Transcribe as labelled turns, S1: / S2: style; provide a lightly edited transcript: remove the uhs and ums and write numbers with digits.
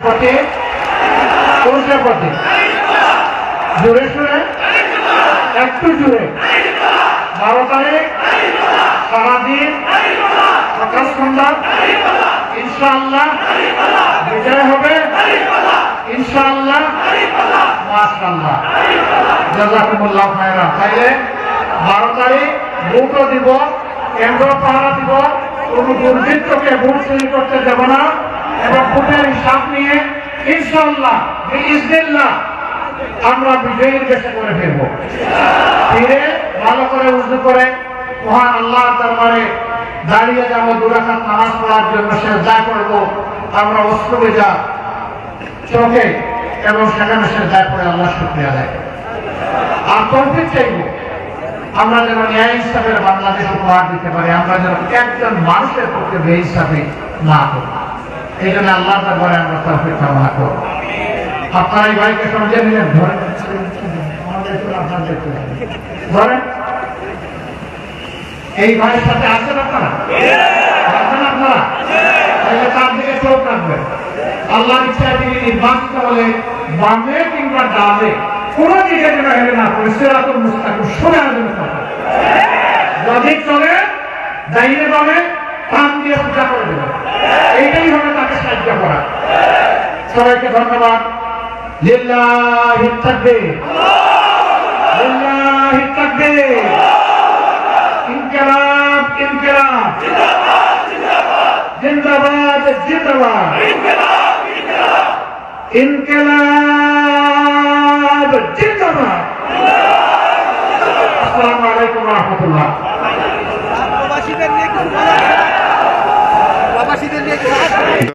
S1: পথে কোনটা পথে জোরে শুনে একটু জোরে 12 তারিখ সারাদিন সকাল সন্ধ্যা ইনশাআল্লাহ বিজয় হবে ইনশাআল্লাহ মাশাআল্লাহ জাযাকুমুল্লাহ খায়রান। তাইলে 12 তারিখ ভোটও দিব, কেন্দ্র পাহারা দিব, কোনো দুর্বৃত্তকে ভোট চুরি করতে দেব না এবং ভোটের হিসাব নিয়ে ইনশাআল্লাহ বিইজনিল্লাহ আমরা বিজয়ীর বেশে করে ফিরবো। ফিরে ভালো করে উযু করে মহান আল্লাহর দরবারে দাঁড়িয়ে যাবো, 2 রাকাত নামাজ পড়ার জন্য সেজদা করব। আমরা অস্ত্র ভেজা চোখে এবং সেখানে সেজদা করে আল্লাহ শুকরিয়া আদায় করব। আর তৌফিক চাইব আমরা যেন ন্যায় ইনসাফের বাংলাদেশ উপহার দিতে পারি, আমরা যেন একজন মানুষের পক্ষে বেইনসাফি না করি। এই জন্য আল্লাহর দরবারে আমরা তৌফিক কামনা করব। আপনারা এই ভাইকে সঙ্গে নিলেন, ধরেন ধরেন এই ভাইয়ের সাথে আছেন আপনারা, আছেন আপনারা, তাহলে তার দিকে চোখ রাখবেন। আল্লাহর ইচ্ছায় তিনি নির্বাচিত হলে বামে কিংবা ডানে কোন দিকে যেন হেলে না করে সিরাতুল মুস্তাকিম সোজা যেন চলে, যদি চলে ডাইনে বামে কান দিয়ে পূজা করে দেবেন। এইটাই হবে তাকে সাহায্য করা। সবাইকে ধন্যবাদ। লিল্লাহি তাকবীর, লিল্লাহি তাকবীর, ইনকিলাব ইনকিলাব, জিন্দাবাদ জিন্দাবাদ, ইনকিলাব জিন্দাবাদ। আসসালামু আলাইকুম ওয়া রাহমাতুল্লাহ।
S2: প্রবাসীদের নিয়ে